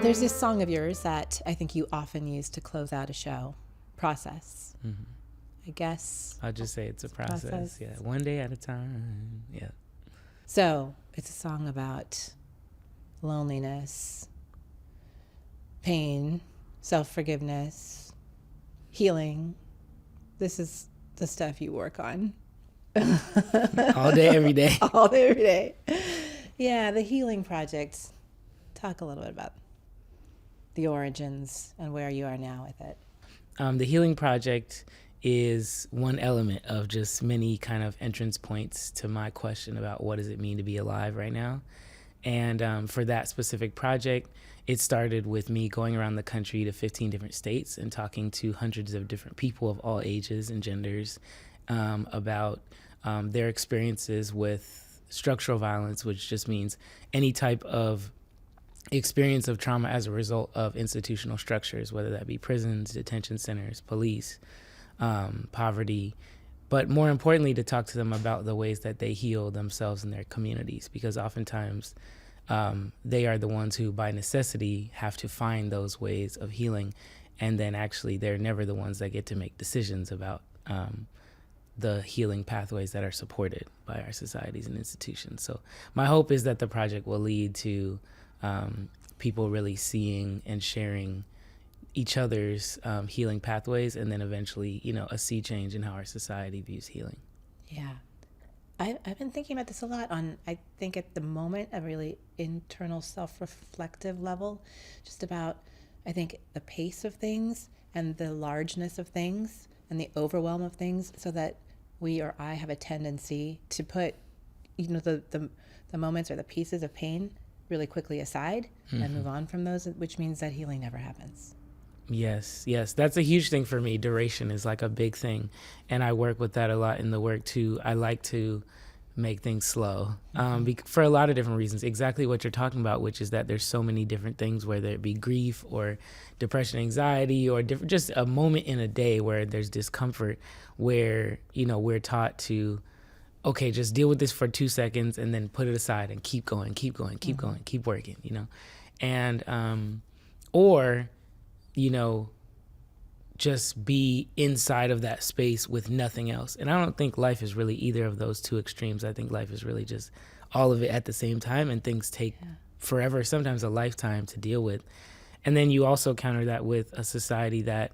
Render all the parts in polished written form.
There's this song of yours that I think you often use to close out a show, Process. Mm-hmm. I guess. I'll just say it's a process. Yeah, one day at a time. Yeah. So it's a song about loneliness, pain, self-forgiveness, healing. This is the stuff you work on. All day, every day. All day, every day. Yeah, the Healing Project. Talk a little bit about the origins and where you are now with it. The Healing Project is one element of just many kind of entrance points to my question about what does it mean to be alive right now. And for that specific project, it started with me going around the country to 15 different states and talking to hundreds of different people of all ages and genders about their experiences with structural violence, which just means any type of experience of trauma as a result of institutional structures, whether that be prisons, detention centers, police, poverty, but more importantly, to talk to them about the ways that they heal themselves and their communities, because oftentimes they are the ones who, by necessity, have to find those ways of healing, and then actually they're never the ones that get to make decisions about the healing pathways that are supported by our societies and institutions. So my hope is that the project will lead to people really seeing and sharing each other's healing pathways, and then eventually, a sea change in how our society views healing. Yeah. I've been thinking about this a lot on, I think at the moment, a really internal self-reflective level, just about, I think, the pace of things and the largeness of things and the overwhelm of things, so that we or I have a tendency to put, the moments or the pieces of pain really quickly aside and move on from those, which means that healing never happens. Yes. That's a huge thing for me. Duration is like a big thing. And I work with that a lot in the work too. I like to make things slow for a lot of different reasons. Exactly what you're talking about, which is that there's so many different things, whether it be grief or depression, anxiety, or just a moment in a day where there's discomfort, where, we're taught to, okay, just deal with this for 2 seconds and then put it aside and keep going, keep working, and, or, just be inside of that space with nothing else. And I don't think life is really either of those two extremes. I think life is really just all of it at the same time, and things take forever, sometimes a lifetime to deal with. And then you also counter that with a society that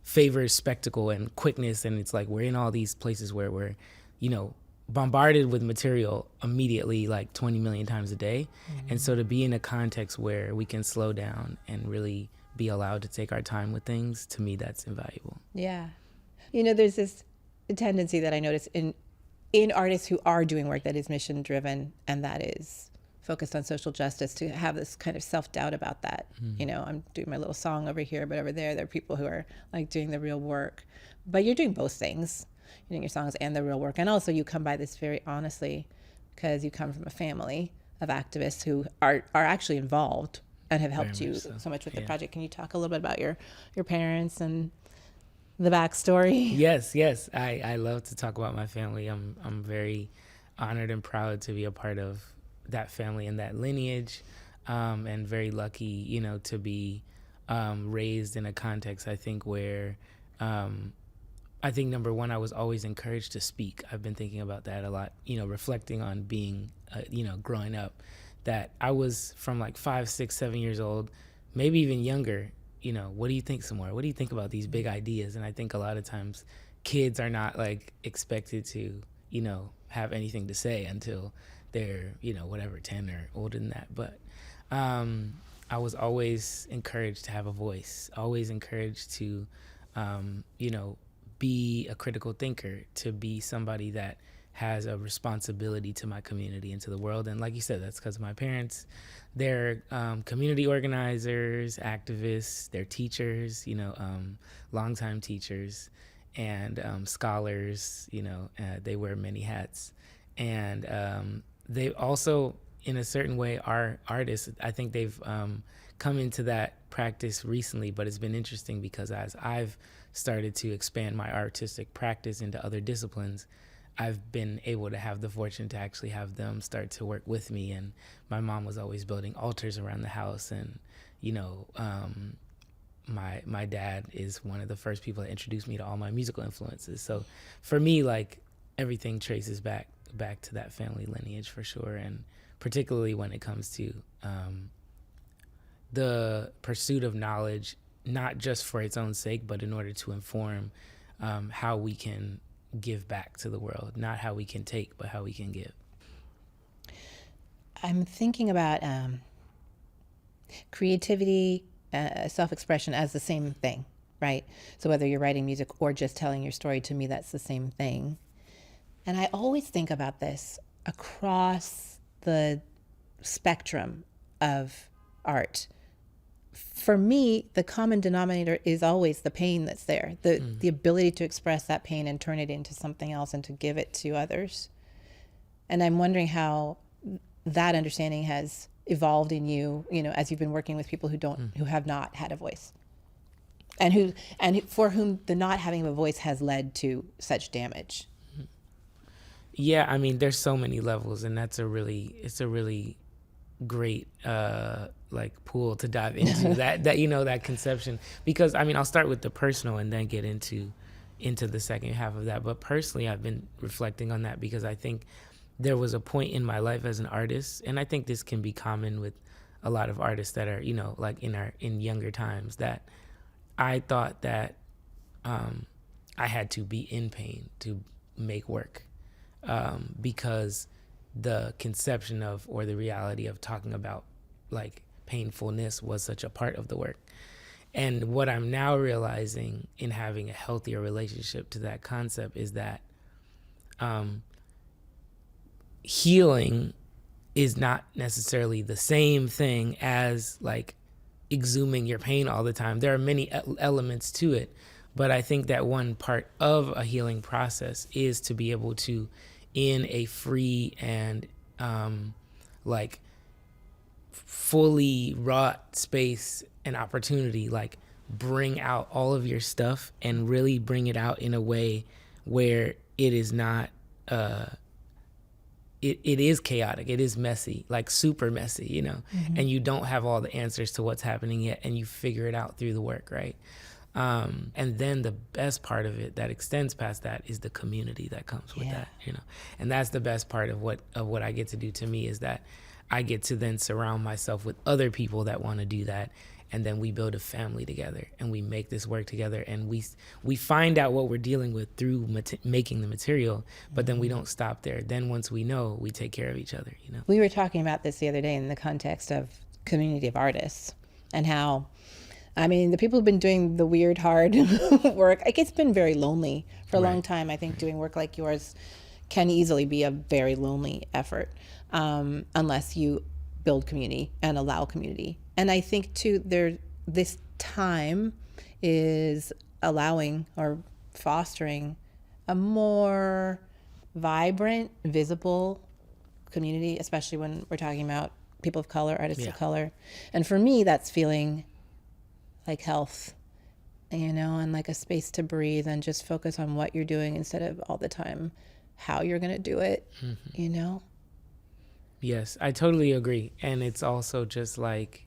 favors spectacle and quickness. And it's like we're in all these places where we're, bombarded with material immediately, like 20 million times a day. And so to be in a context where we can slow down and really be allowed to take our time with things, to me, that's invaluable. Yeah. There's this tendency that I notice in artists who are doing work that is mission driven and that is focused on social justice, to have this kind of self-doubt about that. I'm doing my little song over here, but over there are people who are like doing the real work. But you're doing both things. You're doing your songs and the real work. And also you come by this very honestly, because you come from a family of activists who are actually involved and have helped you so much with the project. Can you talk a little bit about your parents and the backstory? Yes. I love to talk about my family. I'm very honored and proud to be a part of that family and that lineage, and very lucky, to be raised in a context, I think, where I think, number one, I was always encouraged to speak. I've been thinking about that a lot, reflecting on being, growing up, that I was from like 5, 6, 7 years old, maybe even younger. What do you think, Samora? What do you think about these big ideas? And I think a lot of times kids are not like expected to, have anything to say until they're, 10 or older than that. But I was always encouraged to have a voice, always encouraged to, be a critical thinker, to be somebody that has a responsibility to my community and to the world. And like you said, that's because of my parents. They're community organizers, activists, they're teachers, longtime teachers, and scholars, they wear many hats. And they also, in a certain way, are artists. I think they've come into that practice recently, but it's been interesting because as I've started to expand my artistic practice into other disciplines, I've been able to have the fortune to actually have them start to work with me. And my mom was always building altars around the house. And, you know, my dad is one of the first people that introduced me to all my musical influences. So for me, like, everything traces back to that family lineage for sure. And particularly when it comes to the pursuit of knowledge, not just for its own sake, but in order to inform how we can give back to the world, not how we can take, but how we can give. I'm thinking about creativity, self-expression as the same thing, right? So whether you're writing music or just telling your story, to me, that's the same thing. And I always think about this across the spectrum of art. For me, the common denominator is always the pain that's there, the ability to express that pain and turn it into something else and to give it to others. And I'm wondering how that understanding has evolved in you, you know, as you've been working with people who have not had a voice, and for whom the not having of a voice has led to such damage. Yeah, I mean, there's so many levels, and it's a really great like pool to dive into that you know, that conception, because I mean, I'll start with the personal and then get into the second half of that. But personally, I've been reflecting on that because I think there was a point in my life as an artist, and I think this can be common with a lot of artists that are, you know, like in younger times, that I thought that I had to be in pain to make work, because the conception of, or the reality of talking about like painfulness was such a part of the work. And what I'm now realizing in having a healthier relationship to that concept is that healing is not necessarily the same thing as like exhuming your pain all the time. There are many elements to it, but I think that one part of a healing process is to be able to, in a free and like fully wrought space and opportunity, like bring out all of your stuff and really bring it out in a way where it is not it is chaotic, it is messy, like super messy, you know, and you don't have all the answers to what's happening yet, and you figure it out through the work, right? And then the best part of it that extends past that is the community that comes with that, you know. And that's the best part of what I get to do. To me, is that I get to then surround myself with other people that want to do that, and then we build a family together, and we make this work together, and we find out what we're dealing with through making the material, but then we don't stop there. Then once we know, we take care of each other, you know. We were talking about this the other day in the context of community of artists, and how, I mean, the people who've been doing the weird, hard work, like, it's been very lonely for a long time. I think doing work like yours can easily be a very lonely effort, unless you build community and allow community. And I think too, this time is allowing or fostering a more vibrant, visible community, especially when we're talking about people of color, artists of color. And for me, that's feeling like health, you know, and like a space to breathe and just focus on what you're doing instead of all the time how you're going to do it, you know? Yes, I totally agree. And it's also just like,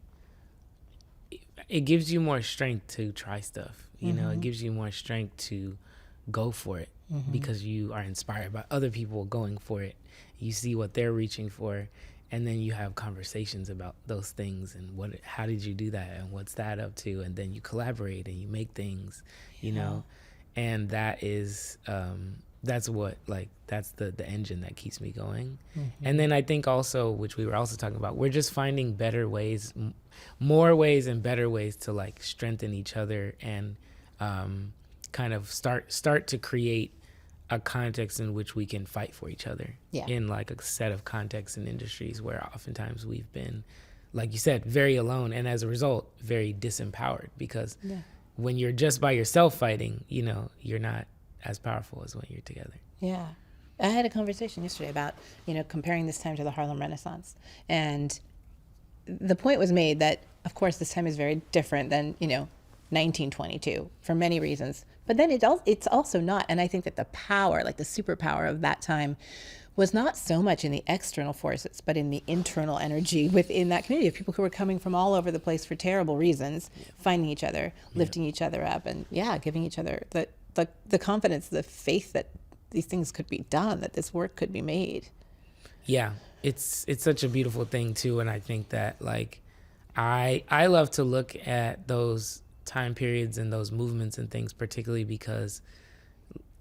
it gives you more strength to try stuff, you know, it gives you more strength to go for it because you are inspired by other people going for it. You see what they're reaching for, and then you have conversations about those things and how did you do that and what's that up to, and then you collaborate and you make things, you know, and that is that's what, like, that's the engine that keeps me going. And then I think also, which we were also talking about, we're just finding better ways, more ways and better ways to like strengthen each other and kind of start to create a context in which we can fight for each other in like a set of contexts and industries where oftentimes we've been, like you said, very alone, and as a result, very disempowered, because when you're just by yourself fighting, you know, you're not as powerful as when you're together. Yeah. I had a conversation yesterday about, you know, comparing this time to the Harlem Renaissance. And the point was made that, of course, this time is very different than, you know, 1922 for many reasons. But then it's also not. And I think that the power, like the superpower of that time, was not so much in the external forces, but in the internal energy within that community of people who were coming from all over the place for terrible reasons, finding each other, lifting each other up, and giving each other the confidence, the faith that these things could be done, that this work could be made. Yeah, it's such a beautiful thing too, and I think that like I love to look at those time periods and those movements and things, particularly because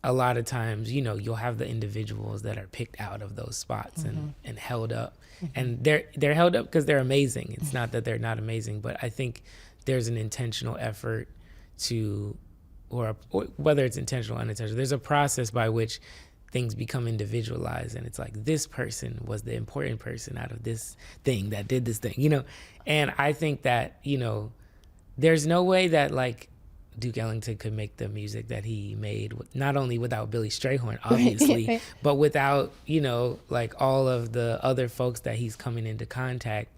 a lot of times, you know, you'll have the individuals that are picked out of those spots and held up. And they're held up because they're amazing. It's not that they're not amazing, but I think there's an intentional effort to, or whether it's intentional or unintentional, there's a process by which things become individualized, and it's like, this person was the important person out of this thing that did this thing, you know? And I think that, you know, there's no way that like Duke Ellington could make the music that he made, not only without Billy Strayhorn, obviously, but without, you know, like all of the other folks that he's coming into contact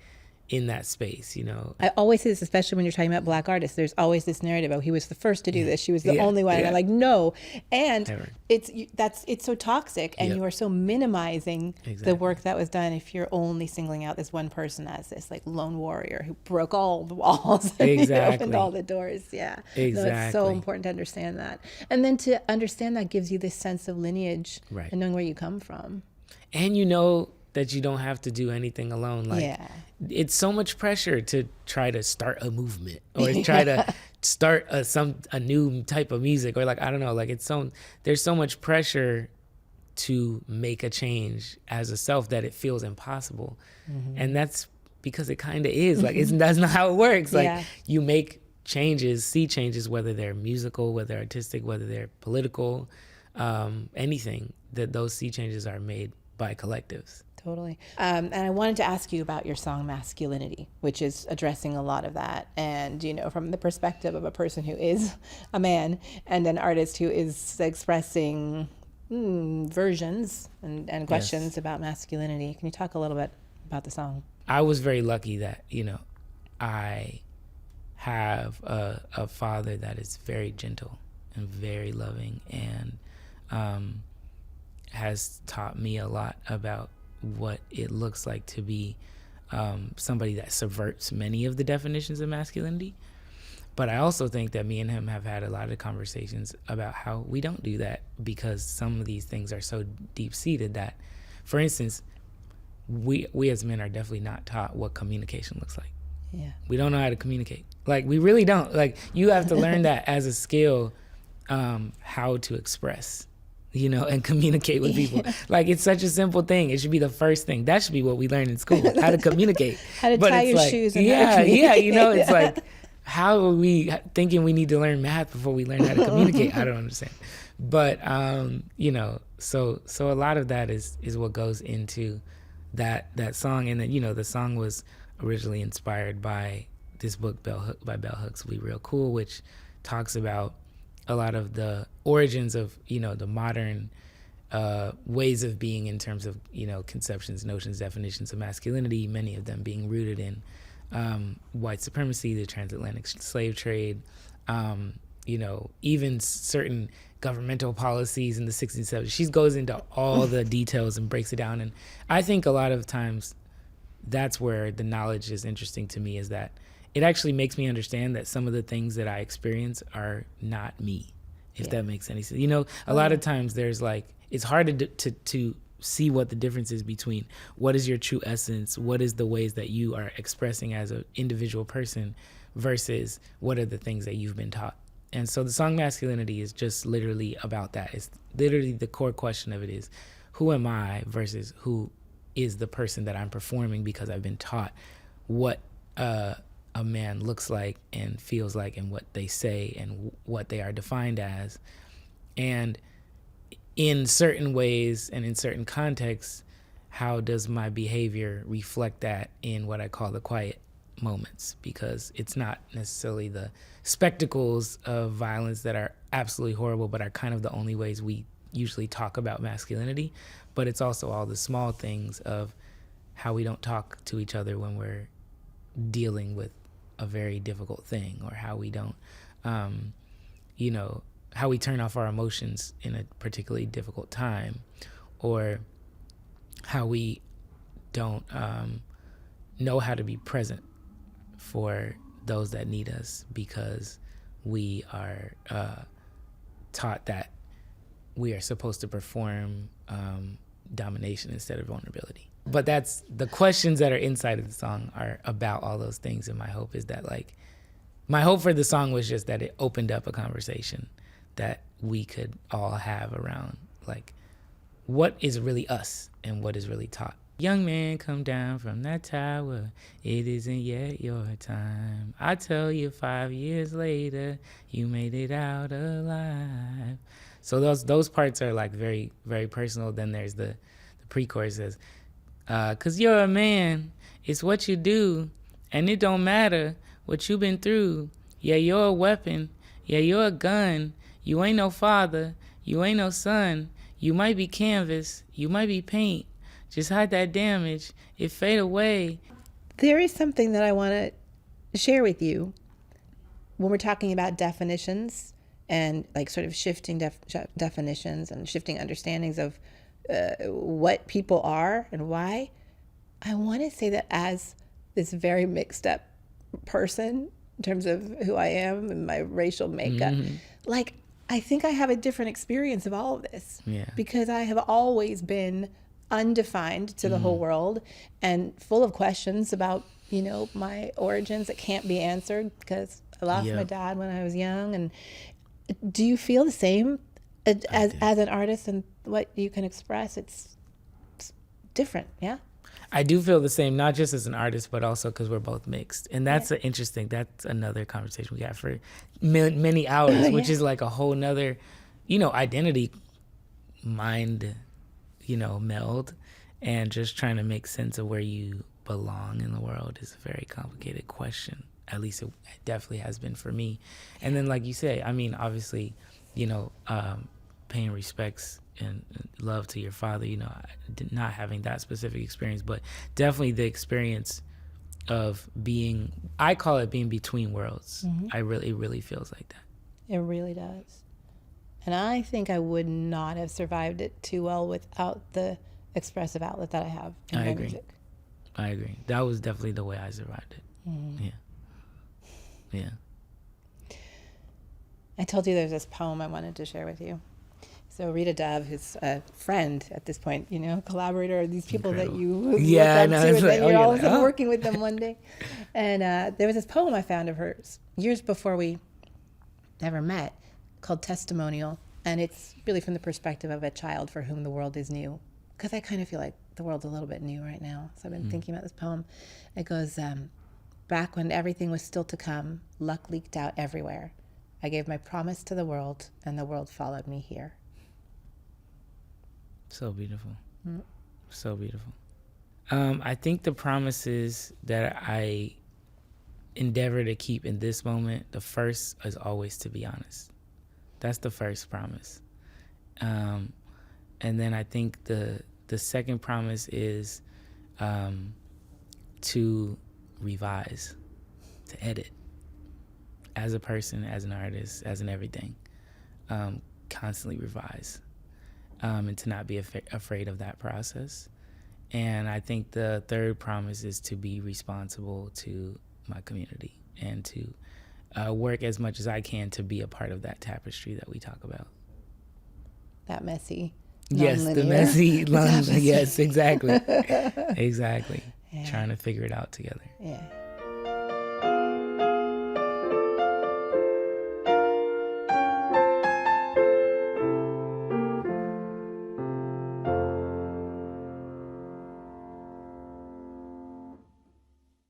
in that space, you know. I always say this, especially when you're talking about Black artists, there's always this narrative, oh, he was the first to do this, she was the only one, and I'm like, no. And it's so toxic, and you are so minimizing the work that was done if you're only singling out this one person as this like lone warrior who broke all the walls and opened all the doors. Exactly. So it's so important to understand that. And then to understand that gives you this sense of lineage and knowing where you come from. And you know that you don't have to do anything alone. Like, it's so much pressure to try to start a movement or try to start a new type of music, or like, I don't know, like there's so much pressure to make a change as a self that it feels impossible. And that's because it kind of is. Like, that's not how it works. Like, you make changes, see changes, whether they're musical, whether they're artistic, whether they're political, anything, that those sea changes are made by collectives. Totally. And I wanted to ask you about your song Masculinity, which is addressing a lot of that. And, you know, from the perspective of a person who is a man and an artist who is expressing versions and questions about masculinity. Can you talk a little bit about the song? I was very lucky that, you know, I have a father that is very gentle and very loving, and has taught me a lot about what it looks like to be somebody that subverts many of the definitions of masculinity. But I also think that me and him have had a lot of conversations about how we don't do that, because some of these things are so deep-seated that, for instance, we as men are definitely not taught what communication looks like. We don't know how to communicate. Like, we really don't. Like, you have to learn that as a skill, how to express, you know, and communicate with people. Like, it's such a simple thing. It should be the first thing. That should be what we learn in school, how to communicate. How to tie your shoes. And you know, it's like, how are we thinking we need to learn math before we learn how to communicate? I don't understand. But, you know, so a lot of that is what goes into that song. And then, you know, the song was originally inspired by this book by Bell Hooks, We Real Cool, which talks about a lot of the origins of, you know, the modern ways of being in terms of, you know, conceptions, notions, definitions of masculinity, many of them being rooted in white supremacy, the transatlantic slave trade, you know, even certain governmental policies in the 60s and 70s. She goes into all the details and breaks it down. And I think a lot of times that's where the knowledge is interesting to me, is that it actually makes me understand that some of the things that I experience are not me, if that makes any sense. You know, a lot of times there's like, it's hard to see what the difference is between what is your true essence, what is the ways that you are expressing as an individual person, versus what are the things that you've been taught. And so the song Masculinity is just literally about that. It's literally, the core question of it is, who am I versus who is the person that I'm performing, because I've been taught what a man looks like and feels like, and what they say and what they are defined as. And in certain ways and in certain contexts, how does my behavior reflect that in what I call the quiet moments? Because it's not necessarily the spectacles of violence that are absolutely horrible, but are kind of the only ways we usually talk about masculinity. But it's also all the small things of how we don't talk to each other when we're dealing with a very difficult thing, or how we don't you know, how we turn off our emotions in a particularly difficult time, or how we don't know how to be present for those that need us because we are taught that we are supposed to perform domination instead of vulnerability. But that's the questions that are inside of the song are about all those things. And my hope is that, like, my hope for the song was just that it opened up a conversation that we could all have around, like, what is really us and what is really taught. Young man, come down from that tower. It isn't yet your time. I tell you 5 years later, you made it out alive. So those parts are like very, very personal. Then there's the pre-chorus says, 'cause you're a man, it's what you do, and it don't matter what you been through. Yeah, you're a weapon. Yeah, you're a gun. You ain't no father. You ain't no son. You might be canvas. You might be paint. Just hide that damage. It fade away. There is something that I want to share with you when we're talking about definitions and like sort of shifting definitions and shifting understandings of what people are and why. I want to say that as this very mixed up person in terms of who I am and my racial makeup, like I think I have a different experience of all of this because I have always been undefined to the whole world and full of questions about, you know, my origins that can't be answered because I lost my dad when I was young. And do you feel the same as an artist and what you can express? It's different, yeah? I do feel the same, not just as an artist, but also because we're both mixed. And that's that's another conversation we have for many hours, which is like a whole nother, you know, identity mind, you know, meld, and just trying to make sense of where you belong in the world is a very complicated question. At least it definitely has been for me. And then, like you say, I mean, obviously, you know, paying respects and love to your father, you know, not having that specific experience, but definitely the experience of being, I call it being between worlds. It really feels like that. It really does. And I think I would not have survived it too well without the expressive outlet that I have in my music. I agree. That was definitely the way I survived it. Yeah. I told you there's this poem I wanted to share with you. So Rita Dove, who's a friend at this point, you know, collaborator, these people that you look up to, and then you're all of a sudden working with them one day. And there was this poem I found of hers years before we ever met called Testimonial. And it's really from the perspective of a child for whom the world is new. Because I kind of feel like the world's a little bit new right now. So I've been thinking about this poem. It goes, back when everything was still to come, luck leaked out everywhere. I gave my promise to the world, and the world followed me here. So beautiful. So beautiful. I think the promises that I endeavor to keep in this moment, the first is always to be honest. That's the first promise. And then I think the second promise is to revise, to edit as a person, as an artist, as an everything. Constantly revise. And to not be afraid of that process. And I think the third promise is to be responsible to my community and to work as much as I can to be a part of that tapestry that we talk about. That messy. Yes, the messy. Yes, exactly. Exactly. Yeah. Trying to figure it out together. Yeah.